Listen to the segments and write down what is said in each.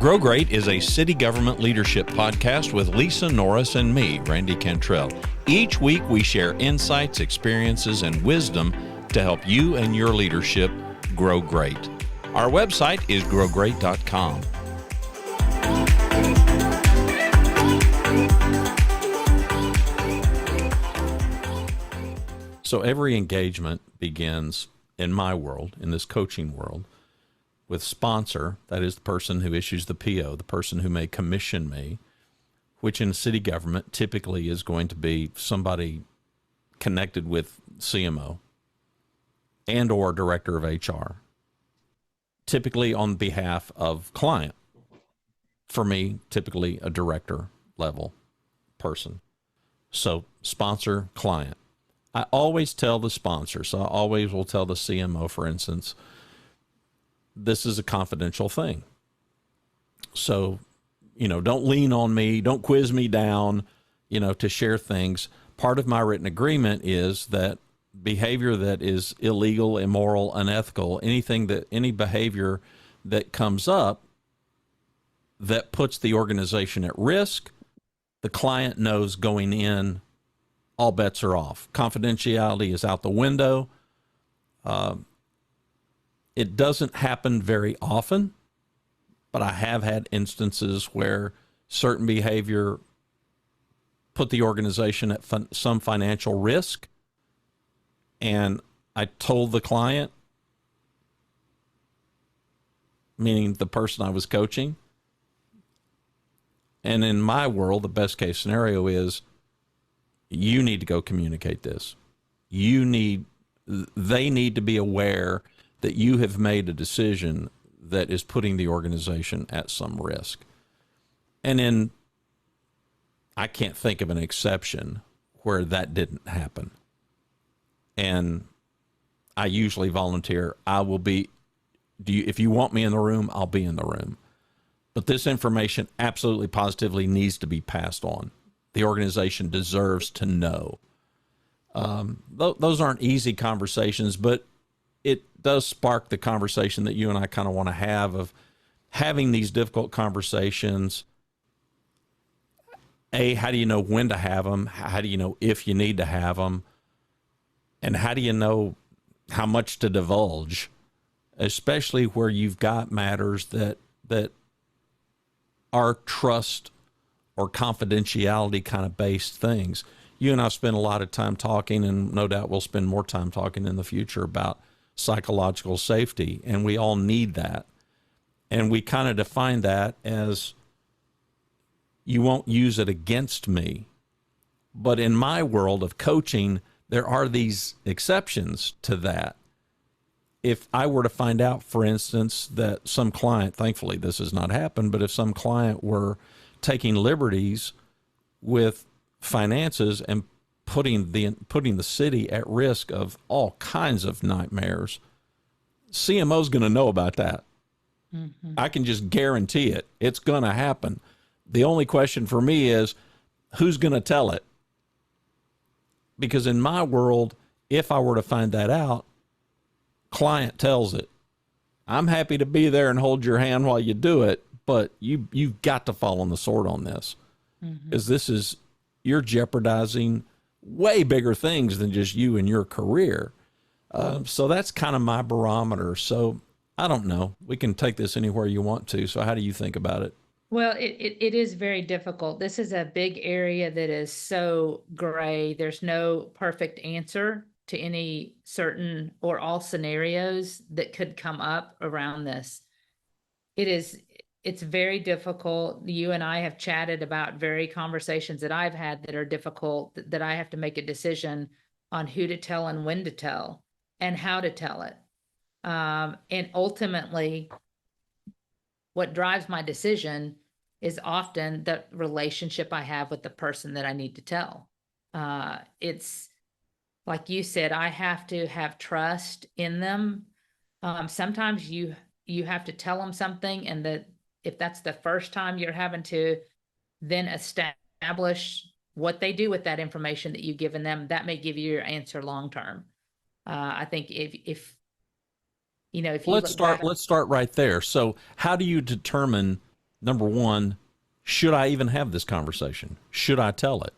Grow Great is a city government leadership podcast with Lisa Norris and me, Randy Cantrell. Each week we share insights, experiences, and wisdom to help you and your leadership grow great. Our website is growgreat.com. So every engagement begins, in my world, in this coaching world, with sponsor. That is the person who issues the PO, the person who may commission me, which in city government typically is going to be somebody connected with CMO and or director of HR, typically on behalf of client. For me, typically a director level person. So sponsor, client. I always tell the sponsor, so I always will tell the CMO, for instance, this is a confidential thing. So, don't lean on me, don't quiz me down, to share things. Part of my written agreement is that behavior that is illegal, immoral, unethical, any behavior that comes up that puts the organization at risk, the client knows going in, all bets are off. Confidentiality is out the window. It doesn't happen very often, but I have had instances where certain behavior put the organization at some financial risk. And I told the client, meaning the person I was coaching. And in my world, the best case scenario is you need to go communicate this. They need to be aware that you have made a decision that is putting the organization at some risk. And then I can't think of an exception where that didn't happen. And I usually volunteer. If you want me in the room, I'll be in the room. But this information absolutely positively needs to be passed on. The organization deserves to know. Those aren't easy conversations, but it does spark the conversation that you and I kind of want to have, of having these difficult conversations. How do you know when to have them? How do you know if you need to have them? And how do you know how much to divulge, especially where you've got matters that are trust or confidentiality kind of based things. You and I spend a lot of time talking, and no doubt we'll spend more time talking in the future about psychological safety, and we all need that. And we kind of define that as you won't use it against me. But in my world of coaching, there are these exceptions to that. If I were to find out, for instance, that some client, thankfully this has not happened, but if some client were taking liberties with finances and putting the city at risk of all kinds of nightmares, CMO's going to know about that. Mm-hmm. I can just guarantee it. It's going to happen. The only question for me is, who's going to tell it? Because in my world, if I were to find that out, client tells it. I'm happy to be there and hold your hand while you do it, but you've got to fall on the sword on this, because you're jeopardizing way bigger things than just you and your career. So that's kind of my barometer. So I don't know. We can take this anywhere you want to. So how do you think about it? Well, it is very difficult. This is a big area that is so gray. There's no perfect answer to any certain or all scenarios that could come up around this. It's very difficult. You and I have chatted about very conversations that I've had that are difficult, that I have to make a decision on who to tell and when to tell and how to tell it. And ultimately, what drives my decision is often the relationship I have with the person that I need to tell. It's like you said, I have to have trust in them. Sometimes you have to tell them something, and that if that's the first time, you're having to then establish what they do with that information that you've given them. That may give you your answer long term. I think if you let's start right there. So how do you determine number one, should I even have this conversation? Should I tell it?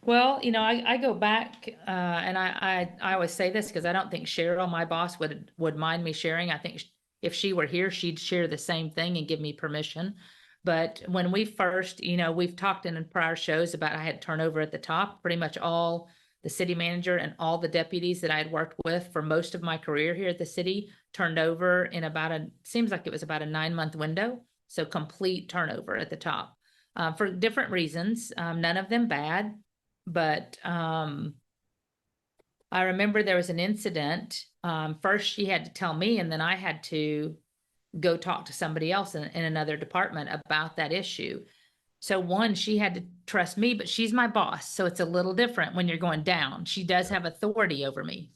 Well, I go back, and I always say this because I don't think Cheryl, my boss, would mind me sharing. I think if she were here, she'd share the same thing and give me permission. But when we first, we've talked in prior shows about I had turnover at the top. Pretty much all the city manager and all the deputies that I had worked with for most of my career here at the city turned over in seems like it was about a 9-month window. So complete turnover at the top, for different reasons, none of them bad. But I remember there was an incident. First, she had to tell me, and then I had to go talk to somebody else in another department about that issue. So one, she had to trust me, but she's my boss. So it's a little different when you're going down. She does have authority over me.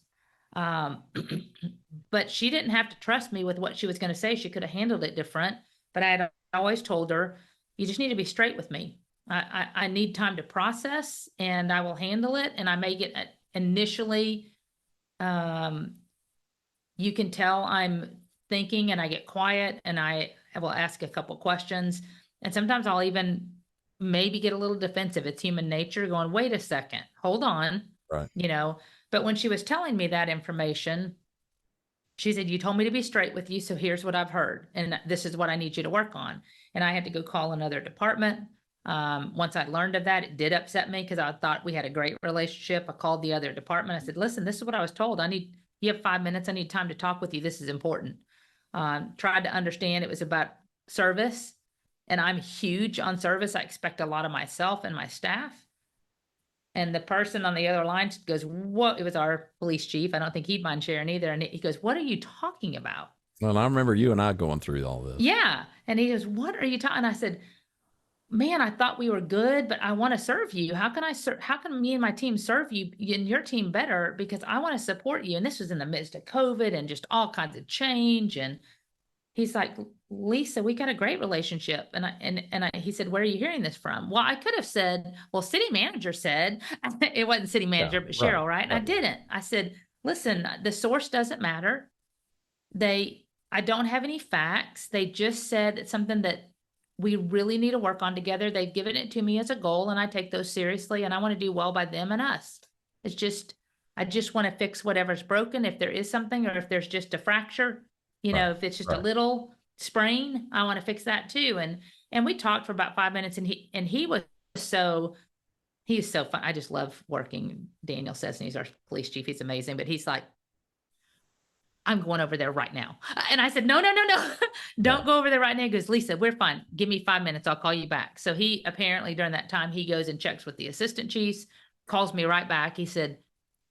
But she didn't have to trust me with what she was going to say. She could have handled it different. But I had always told her, you just need to be straight with me. I need time to process, and I will handle it. And I may get initially, you can tell I'm thinking, and I get quiet, and I will ask a couple questions. And sometimes I'll even maybe get a little defensive. It's human nature going, wait a second, hold on. Right. But when she was telling me that information, she said, you told me to be straight with you. So here's what I've heard. And this is what I need you to work on. And I had to go call another department. Once I learned of that, it did upset me because I thought we had a great relationship. I called the other department. I said, listen, this is what I was told. You have 5 minutes. I need time to talk with you. This is important. Tried to understand it was about service, and I'm huge on service. I expect a lot of myself and my staff. And the person on the other line goes, what? It was our police chief. I don't think he'd mind sharing either. And he goes, what are you talking about? Well, I remember you and I going through all this. Yeah. And he goes, what are you talking? And I said, man, I thought we were good, but I want to serve you. How can me and my team serve you and your team better? Because I want to support you. And this was in the midst of COVID and just all kinds of change. And he's like, Lisa, we got a great relationship. And he said, where are you hearing this from? Well, I could have said, well, city manager said. It wasn't city manager, but Cheryl, right? And I didn't. I said, listen, the source doesn't matter. I don't have any facts. They just said it's something that we really need to work on together. They've given it to me as a goal, and I take those seriously, and I want to do well by them and us. I just want to fix whatever's broken. If there is something, or if there's just a fracture, if it's just a little sprain, I want to fix that too. And we talked for about 5 minutes, and he's so fun. I just love working. Daniel Sesson, he's our police chief. He's amazing, but he's like, I'm going over there right now. And I said, no, don't go over there right now. He goes, Lisa, we're fine. Give me 5 minutes. I'll call you back. So he apparently during that time, he goes and checks with the assistant chiefs, calls me right back. He said,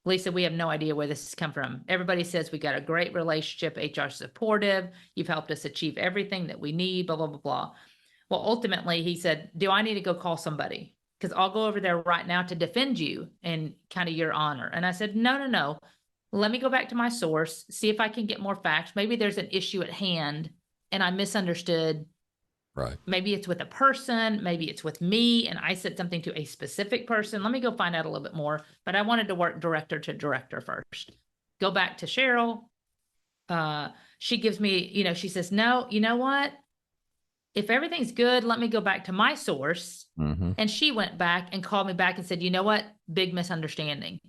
Lisa, we have no idea where this has come from. Everybody says we got a great relationship. HR supportive. You've helped us achieve everything that we need, blah, blah, blah, blah. Well, ultimately he said, do I need to go call somebody? Because I'll go over there right now to defend you and kind of your honor. And I said, no. Let me go back to my source, see if I can get more facts. Maybe there's an issue at hand and I misunderstood. Right. Maybe it's with a person, maybe it's with me, and I said something to a specific person. Let me go find out a little bit more. But I wanted to work director to director first. Go back to Cheryl. She gives me, she says, no, you know what? If everything's good, let me go back to my source. Mm-hmm. And she went back and called me back and said, you know what? Big misunderstanding.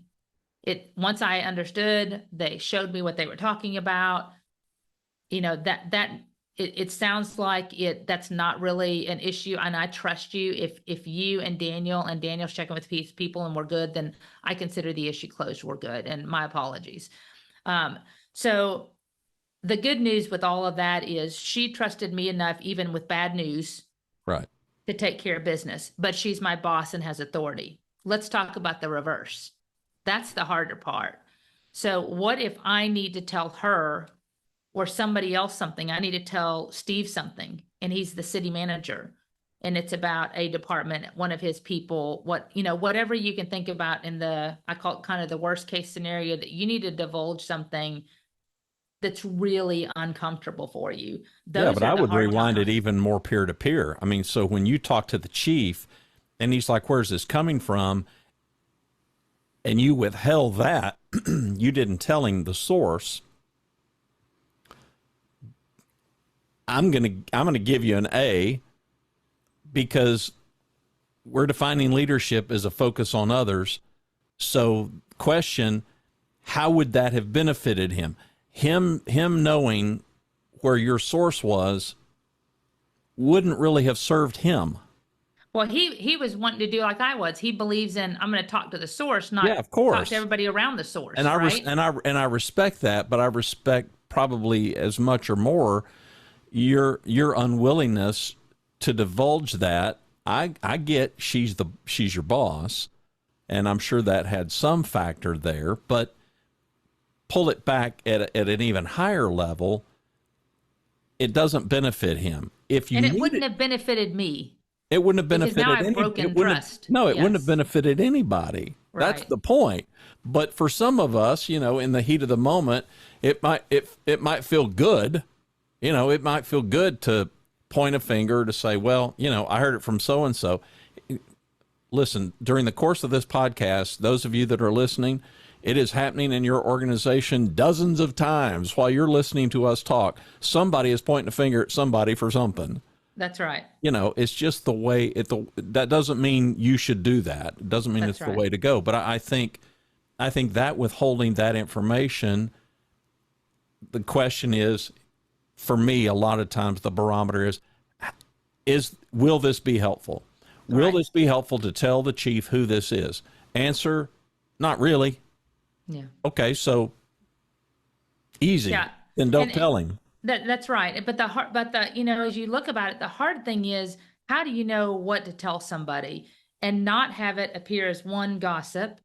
Once I understood, they showed me what they were talking about. It sounds like that's not really an issue, and I trust you. If you and Daniel's checking with people and we're good, then I consider the issue closed. We're good, and my apologies. So the good news with all of that is she trusted me enough, even with bad news, right, to take care of business. But she's my boss and has authority. Let's talk about the reverse. That's the harder part. So what if I need to tell her or somebody else something? I need to tell Steve something, and he's the city manager, and it's about a department, one of his people, whatever you can think about I call it kind of the worst case scenario, that you need to divulge something that's really uncomfortable for you. But I would rewind it even more peer to peer. I mean, so when you talk to the chief and he's like, where's this coming from? And you withheld that, you didn't tell him the source. I'm gonna give you an A, because we're defining leadership as a focus on others. So question, how would that have benefited him? Him knowing where your source was wouldn't really have served him. Well, he was wanting to do like I was. He believes in I'm going to talk to the source, Yeah, not of talk course. to everybody around the source, And right? I respect that, but I respect probably as much or more your unwillingness to divulge that. I get she's your boss, and I'm sure that had some factor there, but pull it back at an even higher level, it doesn't benefit him. If you And it need wouldn't it, have benefited me it wouldn't have because now benefited I've any. broken It wouldn't have. trust. No, it wouldn't have Yes, benefited anybody. That's right. the point. But for some of us, in the heat of the moment, it might feel good. It might feel good to point a finger to say, well, I heard it from so and so. Listen, during the course of this podcast, those of you that are listening, it is happening in your organization dozens of times while you're listening to us talk. Somebody is pointing a finger at somebody for something. That's right. It's just the way that doesn't mean you should do that. It doesn't mean it's That's the right. way to go. But I think that withholding that information, the question is, for me, a lot of times the barometer is will this be helpful? Will Right. this be helpful to tell the chief who this is? Answer, not really. Yeah. Okay, so easy. Yeah. Then don't And tell him. that's right. But as you look about it, the hard thing is how do you know what to tell somebody and not have it appear as one gossip,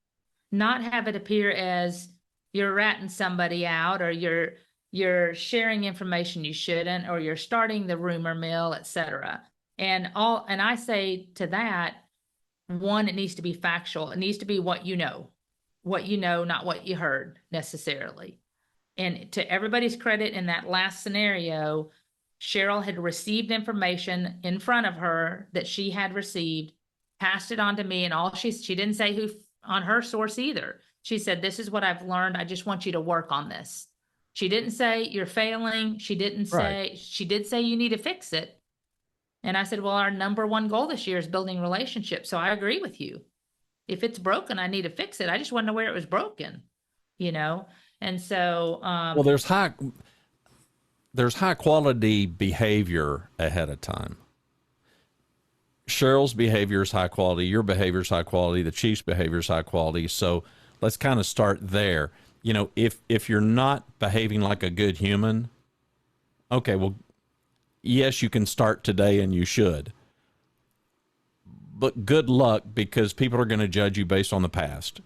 not have it appear as you're ratting somebody out or you're sharing information you shouldn't or you're starting the rumor mill, etc. And I say to that, one, it needs to be factual. It needs to be what you know, not what you heard necessarily. And to everybody's credit, in that last scenario, Cheryl had received information in front of her that she had received, passed it on to me, and she didn't say who on her source either. She said, "This is what I've learned. I just want you to work on this." She didn't say you're failing. Right. She did say you need to fix it. And I said, "Well, our number one goal this year is building relationships. So I agree with you. If it's broken, I need to fix it. I just want to know where it was broken, you know?" And so, Well, there's high quality behavior ahead of time. Cheryl's behavior is high quality, your behavior is high quality, the chief's behavior is high quality. So let's kind of start there. If you're not behaving like a good human, okay, well, yes, you can start today and you should. But good luck, because people are going to judge you based on the past.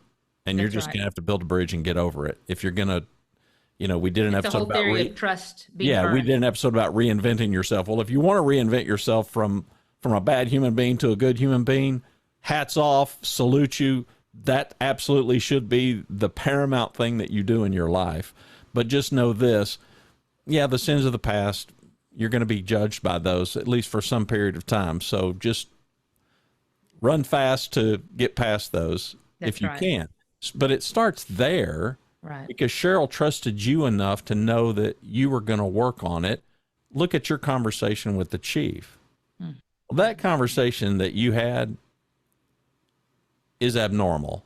And you're that's just right. going to have to build a bridge and get over it. If you're going to, we did an It's the episode whole about theory of trust being yeah, we earned. did an episode about reinventing yourself. Well, if you want to reinvent yourself from a bad human being to a good human being, hats off, salute you. That absolutely should be the paramount thing that you do in your life. But just know this, yeah, the sins of the past, you're going to be judged by those, at least for some period of time. So just run fast to get past those if That's you right. can. But it starts there Right. because Cheryl trusted you enough to know that you were going to work on it. Look at your conversation with the chief. Hmm. Well, that conversation that you had is abnormal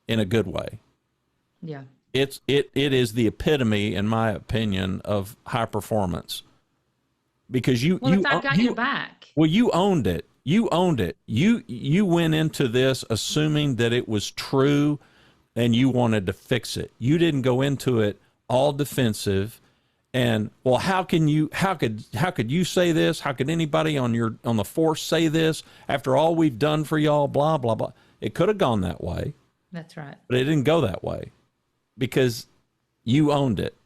in a good way. Yeah. It is the epitome, in my opinion, of high performance, because Well, it's I got your back. well, you owned it. You owned it. You went into this assuming that it was true and you wanted to fix it. You didn't go into it all defensive and, well, how could you say this? How could anybody on the force say this after all we've done for y'all, blah blah blah. It could have gone that way, That's right. but it didn't go that way because you owned it.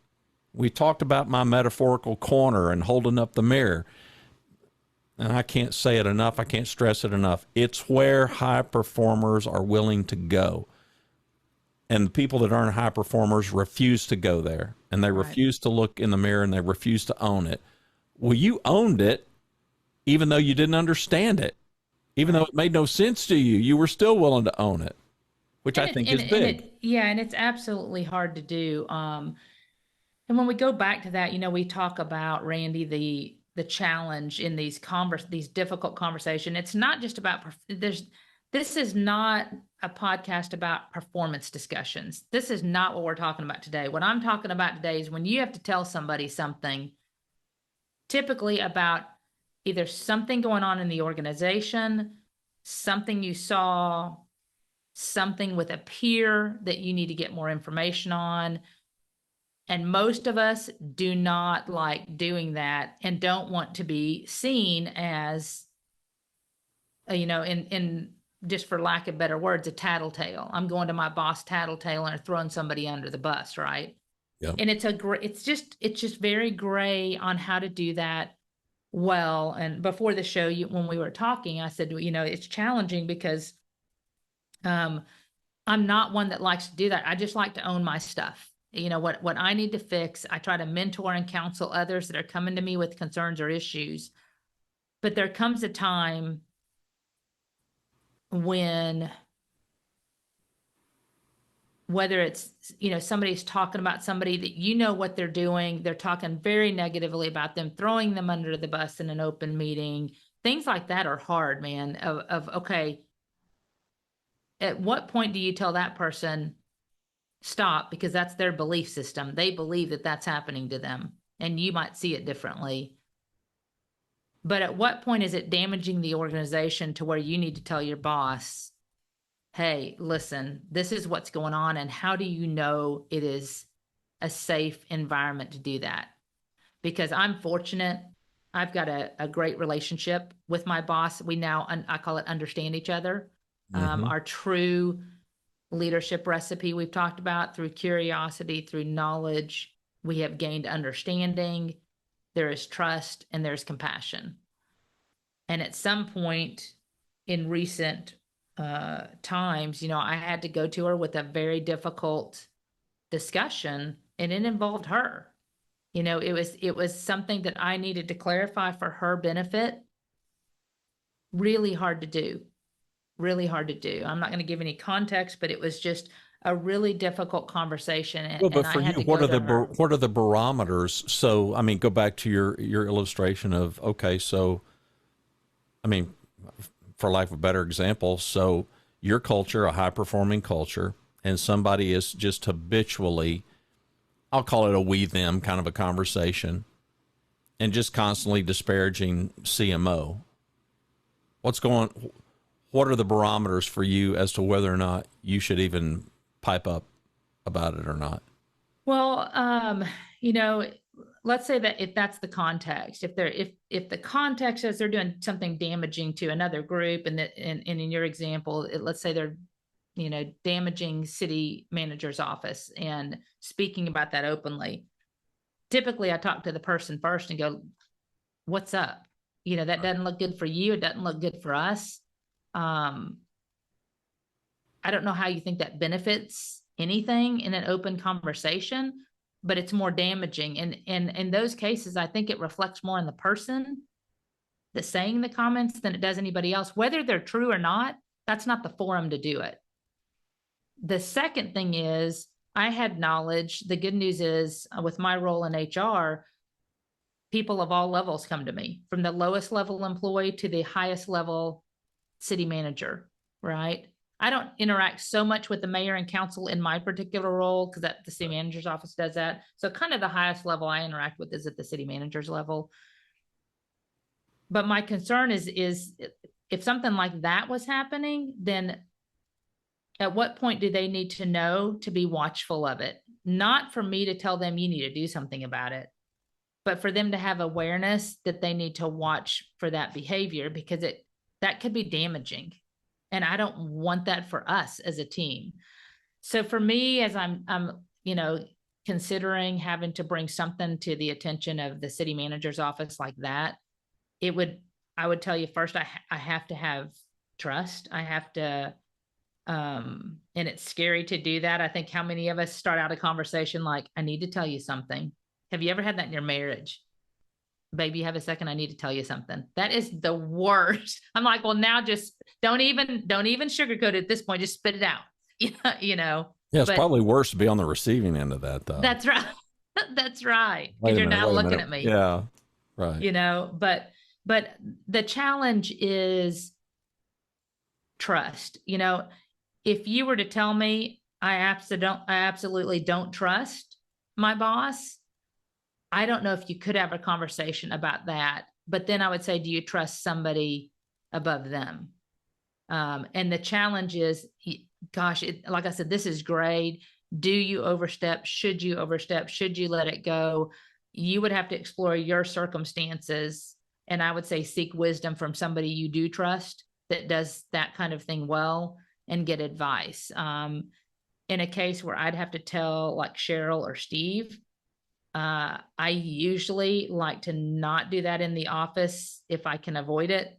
We talked about my metaphorical corner and holding up the mirror. And I can't say it enough. I can't stress it enough. It's where high performers are willing to go. And the people that aren't high performers refuse to go there. And they Right. refuse to look in the mirror and they refuse to own it. Well, you owned it, even though you didn't understand it. Even though it made no sense to you, you were still willing to own it, which I think is big. Yeah, and it's absolutely hard to do. And when we go back to that, we talk about Randy, the challenge in these difficult conversation. It's not just about this is not a podcast about performance discussions. This is not what we're talking about today. What I'm talking about today is when you have to tell somebody something, typically about either something going on in the organization, something you saw, something with a peer that you need to get more information on. And most of us do not like doing that and don't want to be seen as, in just for lack of better words, a tattletale. I'm going to my boss tattletale and throwing somebody under the bus, right? Yeah. And it's just very gray on how to do that well. And before the show, when we were talking, I said, it's challenging because I'm not one that likes to do that. I just like to own my stuff. What I need to fix, I try to mentor and counsel others that are coming to me with concerns or issues. But there comes a time when, whether it's, somebody's talking about somebody that what they're doing, they're talking very negatively about them, throwing them under the bus in an open meeting, things like that are hard, man, okay, at what point do you tell that person stop, because that's their belief system. They believe that that's happening to them, and you might see it differently. But at what point is it damaging the organization to where you need to tell your boss, hey, listen, this is what's going on, and how do you know it is a safe environment to do that? Because I'm fortunate. I've got a great relationship with my boss. We now, I call it understand each other. Our true leadership recipe we've talked about, through curiosity, through knowledge, we have gained understanding, there is trust, and there's compassion. And at some point in recent times, I had to go to her with a very difficult discussion, and it involved her. It was something that I needed to clarify for her benefit. Really hard to do. Really hard to do. I'm not going to give any context, but it was just a really difficult conversation. And, well, but and for I had you, to what are the barometers? So, I mean, go back to your illustration of, okay, so, I mean, for lack of a better example, so your culture, a high performing culture, and somebody is just habitually, I'll call it a we them kind of a conversation, and just constantly disparaging CMO. What are the barometers for you as to whether or not you should even pipe up about it or not? Well, let's say that if that's the context, if the context is they're doing something damaging to another group, and in your example, let's say they're, damaging city manager's office and speaking about that openly. Typically, I talk to the person first and go, "What's up? That doesn't look good for you. It doesn't look good for us." I don't know how you think that benefits anything in an open conversation, but it's more damaging. And in those cases, I think it reflects more on the person that's saying the comments than it does anybody else. Whether they're true or not, that's not the forum to do it. The second thing is, I had knowledge. The good news is, with my role in HR, people of all levels come to me, from the lowest level employee to the highest level city manager, right? I don't interact so much with the mayor and council in my particular role, because the city manager's office does that. So kind of the highest level I interact with is at the city manager's level. But my concern is if something like that was happening, then at what point do they need to know to be watchful of it? Not for me to tell them you need to do something about it, but for them to have awareness that they need to watch for that behavior, because that could be damaging. And I don't want that for us as a team. So for me, as I'm considering having to bring something to the attention of the city manager's office like that, I would tell you first, I have to have trust. I have to, and it's scary to do that. I think how many of us start out a conversation like, I need to tell you something. Have you ever had that in your marriage? Baby, you have a second, I need to tell you something. That is the worst. I'm like, well, now just don't even sugarcoat it at this point. Just spit it out. Yeah, it's probably worse to be on the receiving end of that, though. That's right. That's right. Because you're now looking at me. Yeah. Right. But the challenge is trust. If you were to tell me I absolutely don't trust my boss, I don't know if you could have a conversation about that. But then I would say, do you trust somebody above them? And the challenge is, gosh, like I said, this is grade. Do you overstep? Should you overstep? Should you let it go? You would have to explore your circumstances. And I would say seek wisdom from somebody you do trust that does that kind of thing well, and get advice. In a case where I'd have to tell like Cheryl or Steve, I usually like to not do that in the office if I can avoid it.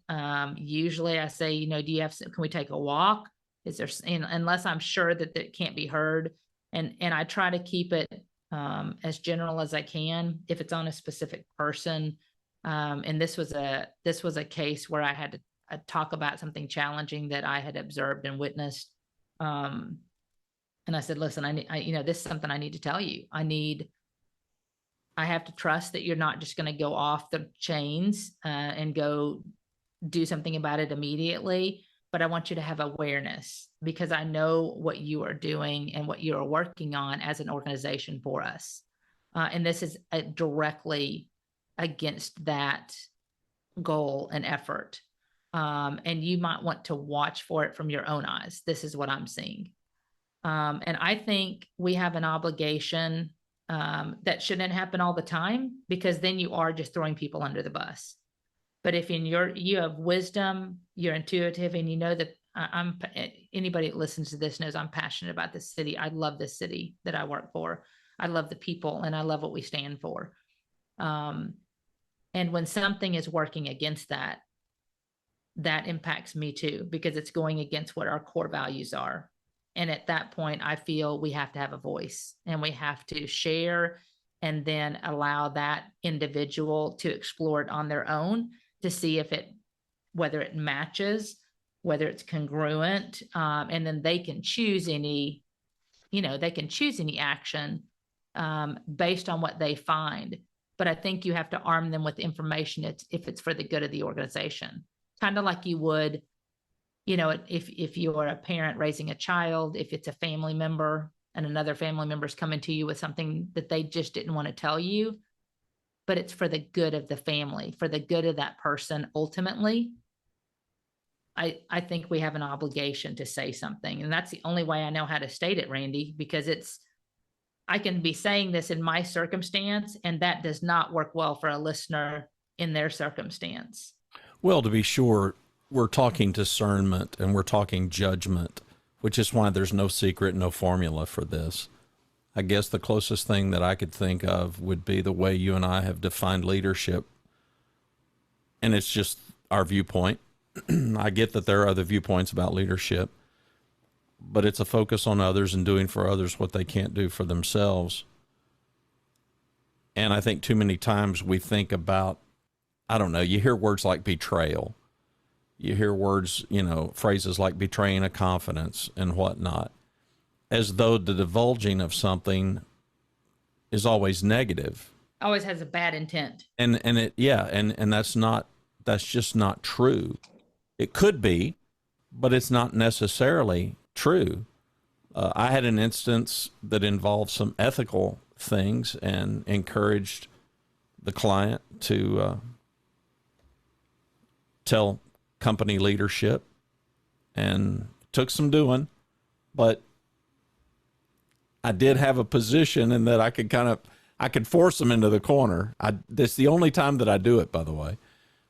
Usually I say, do you have, can we take a walk? Is there, unless I'm sure that it can't be heard. And I try to keep it as general as I can if it's on a specific person. And this was a case where I had to talk about something challenging that I had observed and witnessed. And I said, listen, this is something I need to tell you. I have to trust that you're not just going to go off the chains and go do something about it immediately. But I want you to have awareness, because I know what you are doing and what you are working on as an organization for us. And this is directly against that goal and effort. And you might want to watch for it from your own eyes. This is what I'm seeing. And I think we have an obligation that shouldn't happen all the time, because then you are just throwing people under the bus. But if you have wisdom, you're intuitive, and you know that anybody that listens to this knows I'm passionate about this city. I love this city that I work for. I love the people, and I love what we stand for. And when something is working against that, that impacts me too, because it's going against what our core values are. And at that point, I feel we have to have a voice, and we have to share, and then allow that individual to explore it on their own to see whether it matches, whether it's congruent, and then they can choose any action based on what they find. But I think you have to arm them with information if it's for the good of the organization, kind of like you would, if you are a parent raising a child, if it's a family member and another family member is coming to you with something that they just didn't want to tell you, but it's for the good of the family, for the good of that person. Ultimately, I think we have an obligation to say something. And that's the only way I know how to state it, Randy, because I can be saying this in my circumstance, and that does not work well for a listener in their circumstance. Well, to be sure, we're talking discernment and we're talking judgment, which is why there's no secret, no formula for this. I guess the closest thing that I could think of would be the way you and I have defined leadership. And it's just our viewpoint. I get that there are other viewpoints about leadership, but it's a focus on others and doing for others what they can't do for themselves. And I think too many times we think about, I don't know, you hear words like betrayal. You hear words, phrases like betraying a confidence and whatnot, as though the divulging of something is always negative. Always has a bad intent. And that's just not true. It could be, but it's not necessarily true. I had an instance that involved some ethical things and encouraged the client to tell company leadership, and took some doing, but I did have a position in that I could force them into the corner. That's the only time that I do it, by the way.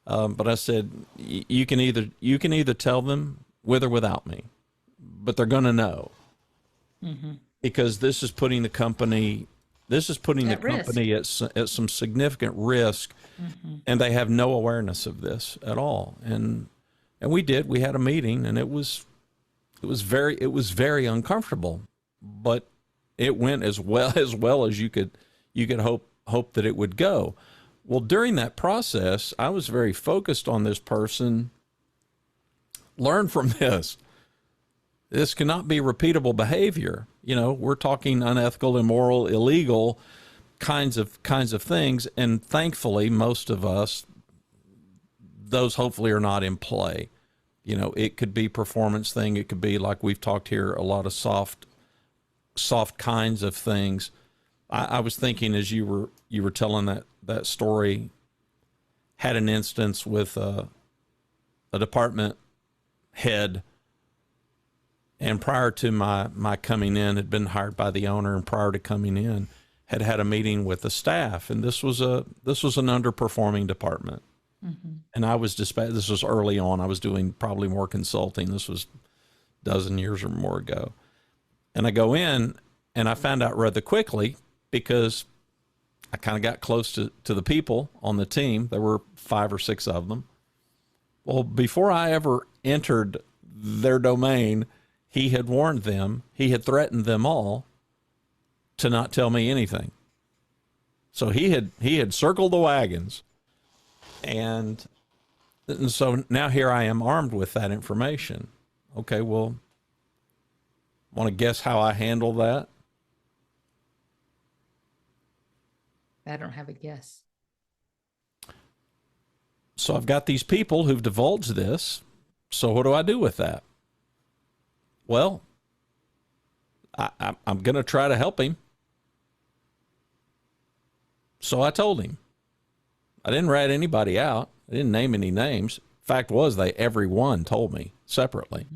But I said, you can either tell them with or without me, but they're going to know, because this is putting the company at some significant risk, and they have no awareness of this at all. And we had a meeting, and it was very uncomfortable, but it went as well as you could hope that it would go. Well, during that process, I was very focused on this person. Learn from this. This cannot be repeatable behavior. We're talking unethical, immoral, illegal kinds of things. And thankfully, most of us, those hopefully are not in play. You know, it could be performance thing. It could be, like we've talked here, a lot of soft kinds of things. I was thinking as you were telling that story, had an instance with a department head, and prior to my coming in, had been hired by the owner, and prior to coming in, had a meeting with the staff, and this was an underperforming department. Mm-hmm. And I was dispatched. This was early on. I was doing probably more consulting. This was a dozen years or more ago. And I go in, and I found out rather quickly, because I kind of got close to the people on the team. There were 5 or 6 of them. Well, before I ever entered their domain, he had warned them, he had threatened them all to not tell me anything. So he had circled the wagons. And so now here I am armed with that information. Okay, well, want to guess how I handle that? I don't have a guess. So I've got these people who've divulged this. So what do I do with that? Well, I'm going to try to help him. So I told him. I didn't rat anybody out. I didn't name any names. Fact was, everyone told me separately.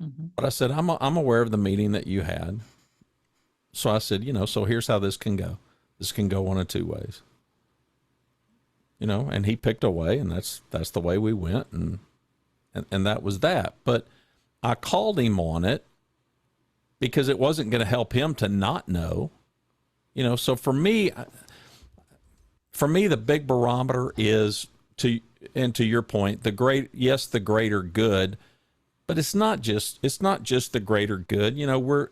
Mm-hmm. But I said, I'm aware of the meeting that you had. So I said, so here's how this can go. This can go one of 2 ways. And he picked a way, and that's the way we went, and that was that. But I called him on it because it wasn't going to help him to not know. So for me, the big barometer is to your point, the greater good, but it's not just the greater good.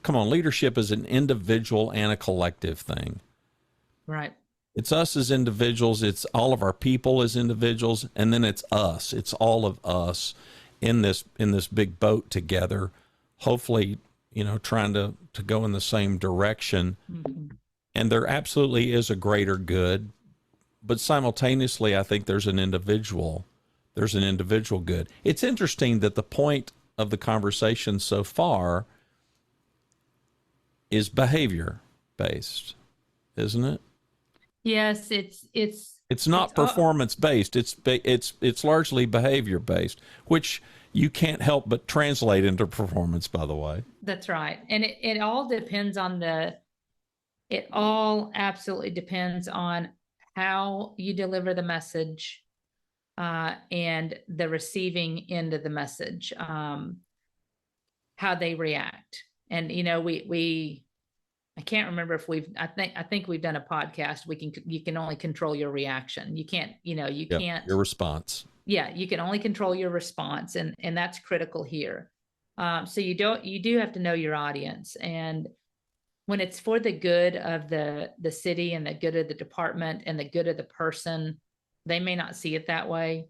Come on, leadership is an individual and a collective thing. Right. It's us as individuals, it's all of our people as individuals, and then it's us. It's all of us in this big boat together, hopefully, trying to go in the same direction. Mm-hmm. And there absolutely is a greater good, but simultaneously, I think there's an individual good. It's interesting that the point of the conversation so far is behavior based, isn't it? Yes, it's not performance based. It's largely behavior based, which you can't help but translate into performance, by the way. That's right. And it all depends on it all absolutely depends on how you deliver the message, and the receiving end of the message, how they react. And, I can't remember if I think we've done a podcast. You can only control your reaction. You can't, can't your response. Yeah. You can only control your response. And that's critical here. So you do have to know your audience, and when it's for the good of the city and the good of the department and the good of the person, they may not see it that way.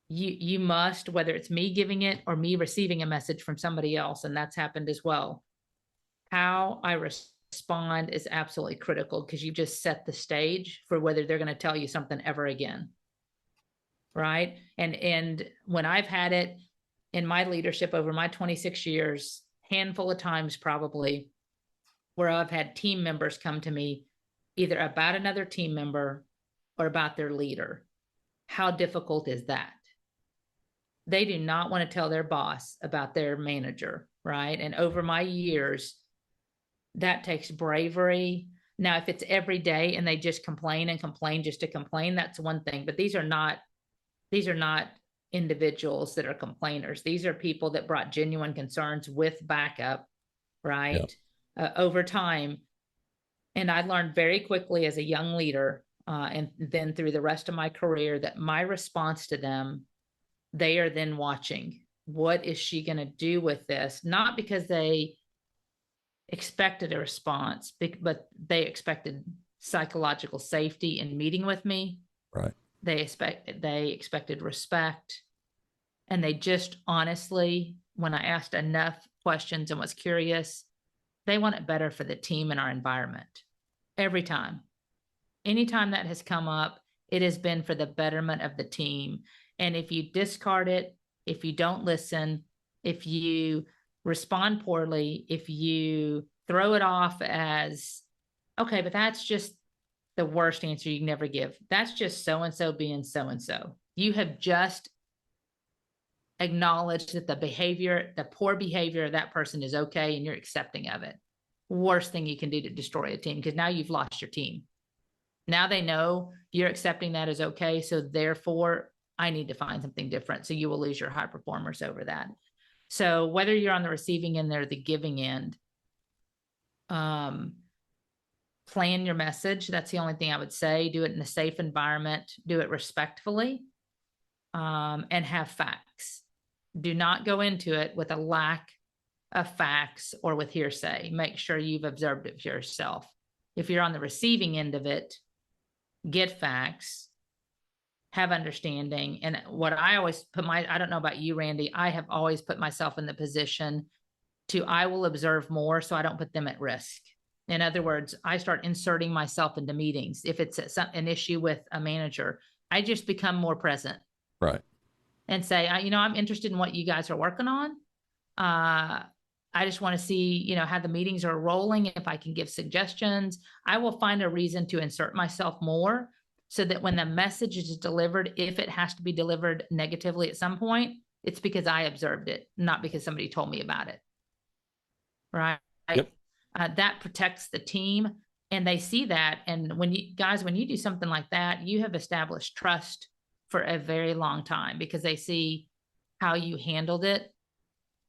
You must, whether it's me giving it or me receiving a message from somebody else, and that's happened as well. How I respond is absolutely critical, because you just set the stage for whether they're going to tell you something ever again. Right. And when I've had it in my leadership over my 26 years, handful of times probably, where I've had team members come to me either about another team member or about their leader. How difficult is that? They do not want to tell their boss about their manager, right? And over my years, that takes bravery. Now, if it's every day and they just complain and complain just to complain, that's one thing. But these are not individuals that are complainers. These are people that brought genuine concerns with backup, right? Yep. Over time. And I learned very quickly as a young leader, and then through the rest of my career, that my response to them, they are then watching. What is she going to do with this? Not because they expected a response, but they expected psychological safety in meeting with me. Right. They expected respect. And they just honestly, when I asked enough questions and was curious, they want it better for the team and our environment. Every time. Anytime that has come up, it has been for the betterment of the team. And if you discard it, if you don't listen, if you respond poorly, if you throw it off as, okay, but that's just the worst answer you can never give. That's just so-and-so being so-and-so. You have just acknowledged that the behavior, the poor behavior of that person is okay, and you're accepting of it. Worst thing you can do to destroy a team, because now you've lost your team. Now they know you're accepting that as okay. So therefore, I need to find something different. So you will lose your high performers over that. So whether you're on the receiving end or the giving end, plan your message. That's the only thing I would say. Do it in a safe environment. Do it respectfully, and have facts. Do not go into it with a lack of facts or with hearsay. Make sure you've observed it for yourself. If you're on the receiving end of it, get facts, have understanding. And what I always put I don't know about you, Randy, I have always put myself in the position to, I will observe more so I don't put them at risk. In other words, I start inserting myself into meetings. If it's an issue with a manager, I just become more present. Right. And say, I'm interested in what you guys are working on. I just want to see, how the meetings are rolling. If I can give suggestions, I will find a reason to insert myself more so that when the message is delivered, if it has to be delivered negatively at some point, it's because I observed it, not because somebody told me about it. Right. Yep. That protects the team, and they see that. And when you do something like that, you have established trust for a very long time, because they see how you handled it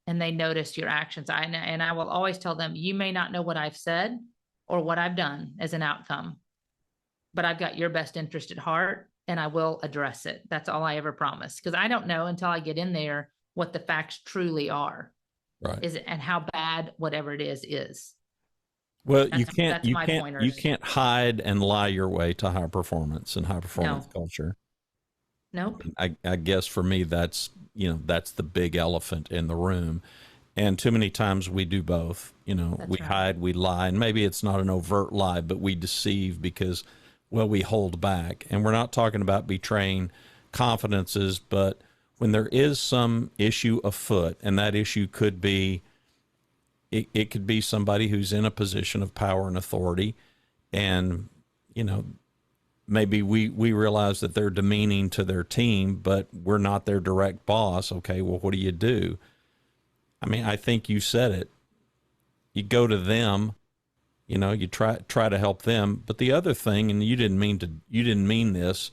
and they notice your actions. And I will always tell them, you may not know what I've said or what I've done as an outcome, but I've got your best interest at heart, and I will address it. That's all I ever promise, because I don't know until I get in there what the facts truly are. Right. And how bad whatever it is. Well, you can't hide and lie your way to high performance and high performance culture. Nope. I guess for me, that's the big elephant in the room. And too many times we do both. We hide, we lie, and maybe it's not an overt lie, but we deceive because, we hold back. And we're not talking about betraying confidences, but when there is some issue afoot, and that issue could be, it could be somebody who's in a position of power and authority, and, maybe we realize that they're demeaning to their team, but we're not their direct boss. Okay, well, what do you do? I mean, I think you said it. You go to them, you try to help them. But the other thing, and you didn't mean this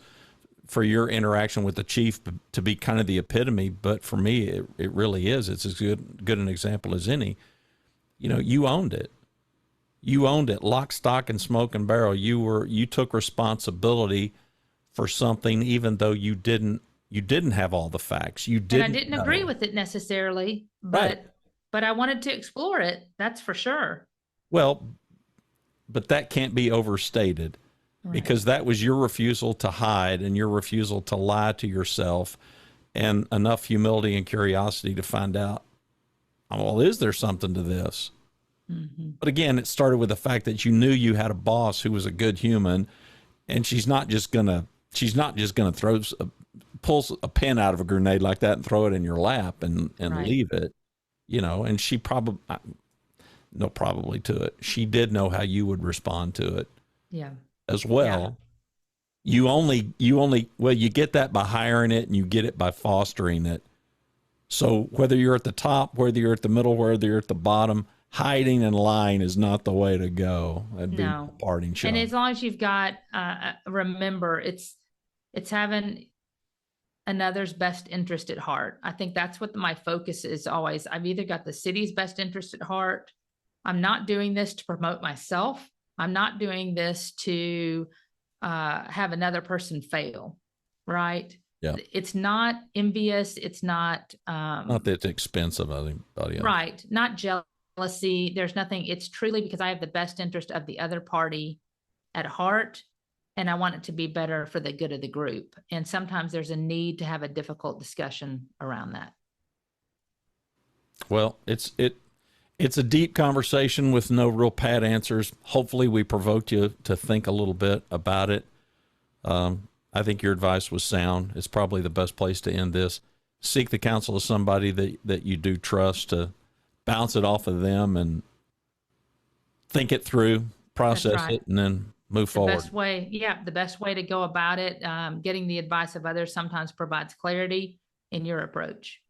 for your interaction with the chief to be kind of the epitome, but for me, it really is. It's as good an example as any. You owned it. You owned it, lock, stock, and smoke and barrel. You took responsibility for something, even though you didn't have all the facts. And I didn't agree with it necessarily, but I wanted to explore it. That's for sure. Well, but that can't be overstated, because that was your refusal to hide and your refusal to lie to yourself, and enough humility and curiosity to find out, well, is there something to this? Mm-hmm. But again, it started with the fact that you knew you had a boss who was a good human, and she's not just gonna pull a pin out of a grenade like that and throw it in your lap and leave it, and she probably to it. She did know how you would respond to it. Yeah. As well. Yeah. You get that by hiring it, and you get it by fostering it. So whether you're at the top, whether you're at the middle, whether you're at the bottom, hiding and lying is not the way to go. That'd be a parting shot. And as long as you've got, remember, it's having another's best interest at heart. I think that's what my focus is always. I've either got the city's best interest at heart. I'm not doing this to promote myself. I'm not doing this to have another person fail, right? Yeah. It's not envious. It's not that it's expensive of anybody else. Right. Not jealousy. There's nothing. It's truly because I have the best interest of the other party at heart, and I want it to be better for the good of the group. And sometimes there's a need to have a difficult discussion around that. Well, it's It's a deep conversation with no real pat answers. Hopefully we provoked you to think a little bit about it. I think your advice was sound. It's probably the best place to end this. Seek the counsel of somebody that you do trust, to bounce it off of them and think it through, process right. it, and then move forward. The best way to go about it, getting the advice of others sometimes provides clarity in your approach.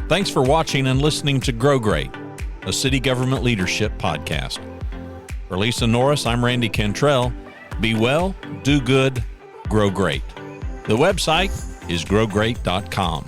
Thanks for watching and listening to Grow Great, a city government leadership podcast. For Lisa Norris, I'm Randy Cantrell. Be well, do good, grow great. The website is growgreat.com.